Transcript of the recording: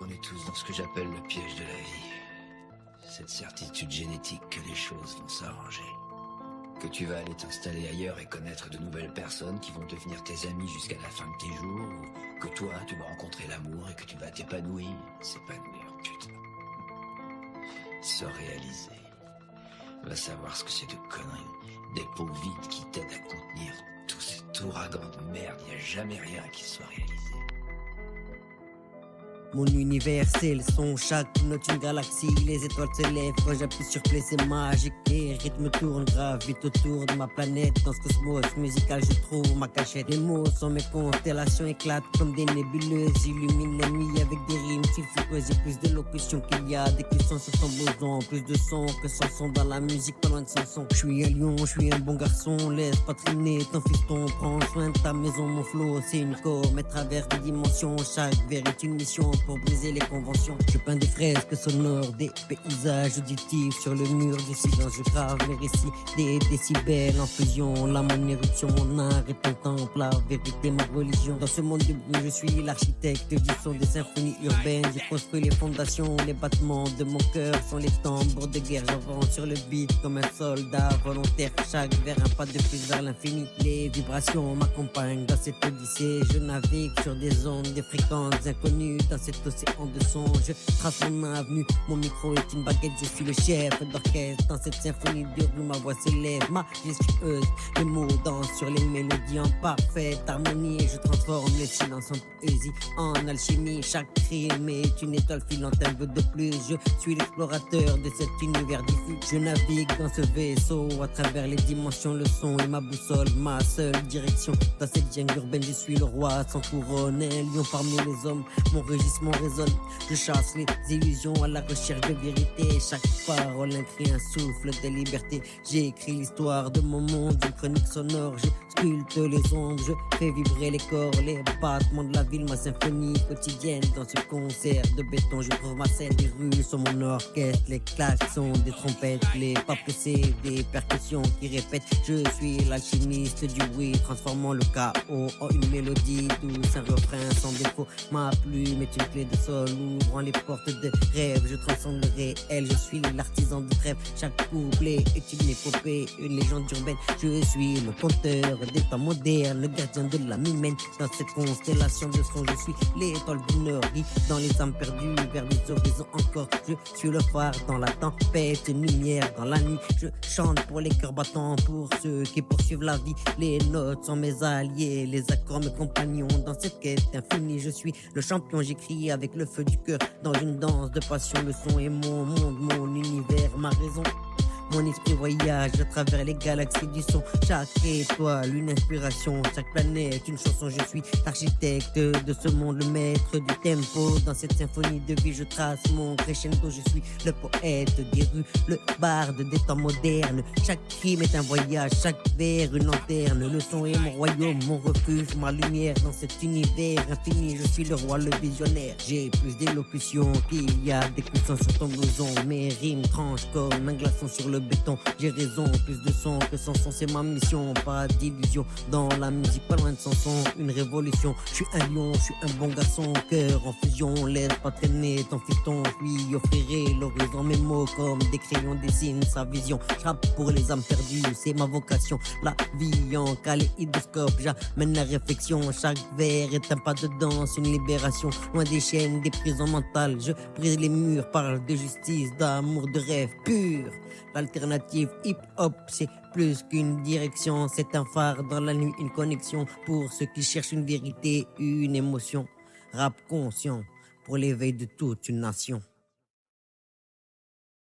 On est tous dans ce que j'appelle le piège de la vie. Cette certitude génétique que les choses vont s'arranger. Que tu vas aller t'installer ailleurs et connaître de nouvelles personnes qui vont devenir tes amis jusqu'à la fin de tes jours. Ou que toi, tu vas rencontrer l'amour et que tu vas s'épanouir, putain. Se réaliser. Va savoir ce que c'est de conneries. Des pots vides qui t'aident à contenir tout cet ouragan de merde. Y a jamais rien qui soit réalisé. Mon univers c'est le son, chaque note une galaxie. Les étoiles se lèvent quand j'appuie sur play, c'est magique. Et rythme tourne, gravite autour de ma planète. Dans ce cosmos musical je trouve ma cachette. Les mots sont mes constellations, éclatent comme des nébuleuses. Illuminent la nuit avec des rimes sulfureuses. Et plus d'élocution qu'il y a d'écussions sur son besoin. Plus de son que sans son dans la musique, pas loin de son son. Je suis un lion, je suis un bon garçon. Laisse pas traîner ton fiston, prends soin de ta maison. Mon flow c'est une com à travers des dimensions. Chaque vers est une mission pour briser les conventions. Je peins des fresques sonores, des paysages auditifs sur le mur du silence. Je grave mes récits, des décibels en fusion. La mon éruption, mon art est un temple, la vérité ma religion. Dans ce monde de bruit, je suis l'architecte du son des symphonies urbaines. J'ai construit les fondations, les battements de mon cœur sont les tambours de guerre. J'avance sur le beat comme un soldat volontaire. Chaque vers un pas de plus vers l'infini. Les vibrations m'accompagnent dans cette odyssée. Je navigue sur des ondes, des fréquences inconnues. Dans cet océan de son, je trace mon avenue. Mon micro est une baguette, je suis le chef d'orchestre. Dans cette symphonie de rue, ma voix s'élève, majestueuse. Les mots dansent sur les mélodies en parfaite harmonie. Et je transforme les silences en poésie, en alchimie. Chaque rime est une étoile filante, un peu de plus. Je suis l'explorateur de cet univers diffus. Je navigue dans ce vaisseau à travers les dimensions. Le son est ma boussole, ma seule direction. Dans cette jungle urbaine, je suis le roi sans couronne. Un lion parmi les hommes, mon rugissement résonne. Je chasse les illusions à la recherche de vérité. Chaque parole un cri, un souffle de liberté. J'ai écrit l'histoire de mon monde, une chronique sonore. Je sculpte les ombres, je fais vibrer les corps, les battements de la ville, ma symphonie quotidienne. Dans ce concert de béton, je trouve ma scène. Les rues sont mon orchestre, les klaxons des trompettes, les pas pressés, des percussions qui répètent. Je suis l'alchimiste du bruit, transformant le chaos en une mélodie douce, un refrain sans défaut. Ma plume est une clé de sol, ouvrant les portes de rêve. Je transcende le réel, je suis l'artisan de trêve. Chaque couplet est une épopée, une légende urbaine. Je suis le conteur des temps modernes, le gardien de l'âme humaine. Dans cette constellation de sons, je suis l'étoile du Nord, dans les âmes perdues, vers les horizons encore. Je suis le phare dans la tempête, une lumière dans la nuit. Je chante pour les cœurs battants, pour ceux qui poursuivent la vie. Les notes sont mes alliés, les accords mes compagnons. Dans cette quête infinie, je suis le champion. J'écris avec le feu du cœur, dans une danse de passion. Le son est mon monde, mon univers, ma raison. Mon esprit voyage à travers les galaxies du son. Chaque étoile, une inspiration. Chaque planète, une chanson. Je suis l'architecte de ce monde, le maître du tempo. Dans cette symphonie de vie, je trace mon crescendo. Je suis le poète des rues, le barde des temps modernes. Chaque rime est un voyage, chaque vers une lanterne. Le son est mon royaume, mon refuge, ma lumière. Dans cet univers infini, je suis le roi, le visionnaire. J'ai plus d'élocution qu'il y a d'écussions sur ton blouson. Mes rimes tranchent comme un glaçon sur le béton. J'ai raison, plus de son que sans son, c'est ma mission. Pas d'illusion dans la musique, pas loin de son son, une révolution. Je suis un lion, je suis un bon garçon, cœur en fusion. Laisse pas traîner ton fiston, je lui offrirai l'horizon. Mes mots comme des crayons dessinent sa vision. Je rappe pour les âmes perdues, c'est ma vocation. La vie en kaléidoscope, j'amène la réflexion. Chaque vers est un pas de danse, une libération. Loin des chaînes, des prisons mentales, je brise les murs, parle de justice, d'amour, de rêve pur. L'alternative hip-hop, c'est plus qu'une direction. C'est un phare dans la nuit, une connexion pour ceux qui cherchent une vérité, une émotion. Rap conscient pour l'éveil de toute une nation.